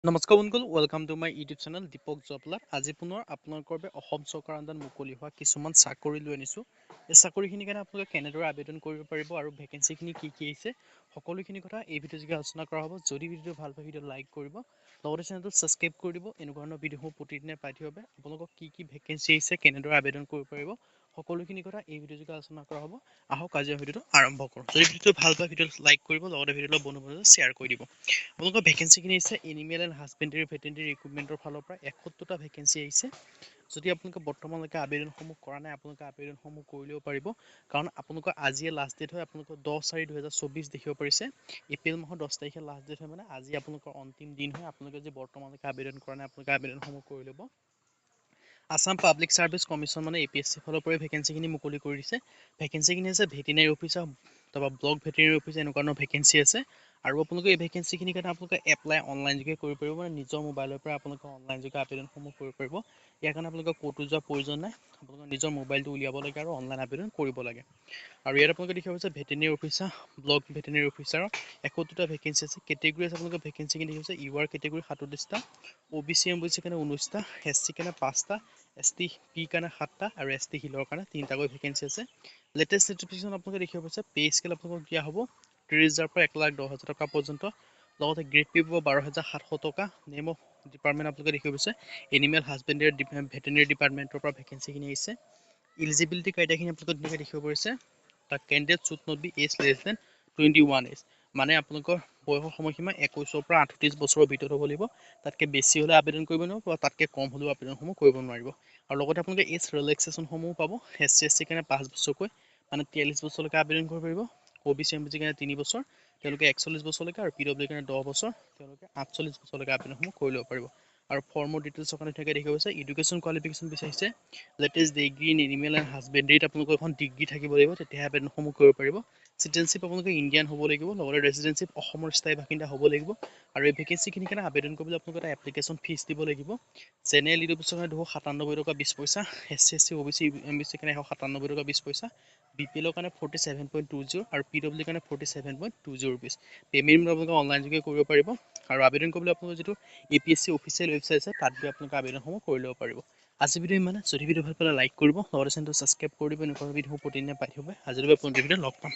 নমস্কাৰ বন্ধুসকল, welcome to my YouTube channel Deepak জবলাৰ। আজি পুনৰ আপোনালোকৰ বাবে অসম চৰকাৰৰ আণ্ডাৰত মুকলি হোৱা কিছুমান চাকৰি লৈ আনিছোঁ। এই চাকৰিখিনিৰ কাৰণে আপোনালোকে কেনেদৰে আবেদন কৰিব পাৰিব আৰু ভেকেঞ্চিখিনি কি আহিছে সকলোখিনি কথা এই ভিডিঅ' যোগে আলোচনা কৰা হ'ব। যদি ভিডিঅ'টো ভাল পায় ভিডিঅ' লাইক কৰিব, লগতে চেনেলটো ছাবস্ক্ৰাইব কৰি দিব। এনেকুৱা ধৰণৰ ভিডিঅ'সমূহ প্ৰতিদিনে পাই থাকিব বাবে আপোনালোকক কি ভেকেঞ্চি আহিছে, কেনেদৰে আবেদন কৰিব পাৰিব সকলোখিনি কথা এই ভিডিঅ' যোগে আলোচনা কৰা হ'ব। আহক আজি ভিডিঅ'টো আৰম্ভ কৰোঁ। যদি ভিডিঅ'টো ভাল পায় ভিডিঅ'টো লাইক কৰিব, লগতে ভিডিঅ'টো বন্ধু বান্ধৱীক শ্বেয়াৰ কৰি দিব। আপোনালোকৰ ভেকেঞ্চিখিনি আহিছে এনিমেল এণ্ড হাজবেণ্ডেৰী ভেটেনেৰী ৰিক্ৰুটমেণ্টৰ ফালৰ পৰা 71টা ভেকেঞ্চি আহিছে। যদি আপোনালোকে বৰ্তমানলৈকে আবেদনসমূহ কৰা নাই, আপোনালোকে আবেদনসমূহ কৰি ল'ব পাৰিব। কাৰণ আপোনালোকৰ আজিয়ে লাষ্ট ডেট হয়। আপোনালোকৰ 10/4/2024 দেখিব পাৰিছে। এপ্ৰিল মাহৰ 10 তাৰিখে লাষ্ট ডেট হয়, মানে আজি আপোনালোকৰ অন্তিম দিন হয়। আপোনালোকে যদি বৰ্তমানলৈকে আবেদন কৰা নাই, আপোনালোকে আবেদনসমূহ কৰি ল'ব। আছাম পাব্লিক ছাৰ্ভিচ কমিশ্যন মানে APSC ফালৰ পৰাই ভেকেঞ্চিখিনি মুকলি কৰি দিছে। ভেকেঞ্চিখিনি আছে ভেটেনেৰী অফিচাৰ, তাৰপৰা ব্লক ভেটেনেৰী অফিচাৰ, এনেকুৱা ধৰণৰ ভেকেঞ্চি আছে। আৰু আপোনালোকে এই ভেকেঞ্চিখিনিৰ কাৰণে আপোনালোকে এপ্লাই অনলাইন যোগে কৰিব পাৰিব, মানে নিজৰ মোবাইলৰ পৰা আপোনালোকে অনলাইন যোগে আবেদনসমূহ কৰিব পাৰিব। ইয়াৰ কাৰণে আপোনালোকে ক'তো যোৱাৰ প্ৰয়োজন নাই। আপোনালোকে নিজৰ মোবাইলটো উলিয়াব লাগে আৰু অনলাইন আবেদন কৰিব লাগে। আৰু ইয়াত আপোনালোকে দেখিব পাইছে ভেটেনেৰী অফিচাৰ, ব্লক ভেটেনেৰী অফিচাৰৰ 71টা ভেকেঞ্চি আছে। কেটেগৰী আছে আপোনালোকে ভেকেঞ্চিখিনি দেখিছে UR কেটেগৰী 37টা, OBC MBC কাৰণে 19টা, SC কাৰণে 5টা, ST P কাৰণে 7টা আৰু ST হিলৰ কাৰণে 3টাকৈ ভেকেঞ্চি আছে। লেটেষ্ট নটিফিকেশ্যন আপোনালোকে দেখিব পাইছে। পে স্কেল আপোনালোকক দিয়া হ'ব 30,000 পৰা 1,10,000 টকা পৰ্যন্ত। লগতে গ্ৰেড পে পাব 12,700 টকা। নেম অফ ডিপাৰ্টমেণ্ট আপোনালোকে দেখিব পাইছে এনিমেল হাজবেণ্ডেৰী ভেটেনেৰী ডিপাৰ্টমেণ্টৰ পৰা ভেকেঞ্চিখিনি আহিছে। ইলিজিবিলিটি ক্ৰাইটেৰিয়াখিনি আপোনালোকে ধুনীয়াকৈ দেখিব পাৰিছে। The candidate should not be as less than 21 age, মানে আপোনালোকৰ বয়সৰ সময়সীমা 21 পৰা 38 বছৰৰ ভিতৰত হ'ব লাগিব। তাতকৈ বেছি হ'লে আবেদন কৰিব নোৱাৰিব, বা তাতকৈ কম হ'লেও আবেদনসমূহ কৰিব নোৱাৰিব। আৰু লগতে আপোনালোকে এজ ৰিলেক্সেশ্যনসমূহ পাব। SC SC কাৰণে 5 বছৰকৈ, মানে 43 বছৰলৈকে আবেদন কৰিব পাৰিব। OBC MBC কাৰণে 3 বছৰ, তেওঁলোকে 41 বছৰলৈকে, আৰু PWD কাৰণে 10 বছৰ, তেওঁলোকে 48 বছৰলৈকে আবেদনসমূহ কৰি ল'ব পাৰিব। আৰু ফৰ্মৰ ডিটেইলছৰ কাৰণে ধুনীয়াকৈ দেখিব পাইছে। এডুকেশ্যন কোৱালিফিকেশ্যন বিচাৰিছে latest degree in animal and হাজবেণ্ডেৰীত আপোনালোকৰ এখন ডিগ্ৰী থাকিব লাগিব, তেতিয়াহে আবেদনসমূহ কৰিব পাৰিব। চিটিজেনশ্বিপ আপোনালোকে ইণ্ডিয়ান হ'ব লাগিব, লগতে ৰেচিডেঞ্চিপ অসমৰ স্থায়ী বাসিন্দা হ'ব লাগিব। আৰু এই ভেকেঞ্চিখিনিৰ কাৰণে আবেদন কৰিবলৈ আপোনালোকে এটা এপ্লিকেশ্যন ফিজ দিব লাগিব। জেনেৰেল ইডুকেশ্যনৰ কাৰণে 297 টকা 20 পইচা, SC SC OBC MBC কাৰণে 197 টকা 20 পইচা, BPL কাৰণে 47.20 আৰু PWD কাৰণে 47.20 ৰুপিজ। পে'মেণ্ট আপোনালোকে অনলাইন যোগে কৰিব পাৰিব। আৰু আবেদন কৰিবলৈ আপোনালোকৰ যিটো APSC অফিচিয়েল ৱেবছাইট আছে, তাত গৈ আপোনালোকে আবেদনসমূহ কৰি ল'ব পাৰিব। আজি ভিডিঅ' ইমানে। যদি ভিডিঅ' ভাল পালে লাইক কৰিব, লগতে চেনেলটো ছাবস্ক্ৰাইব কৰি দিব। এনেকুৱা ভিডিঅ'সমূহ প্ৰতিদিনে পাই থাকিব। আজিৰ বাবে ভিডিঅ'ত লগ পাম।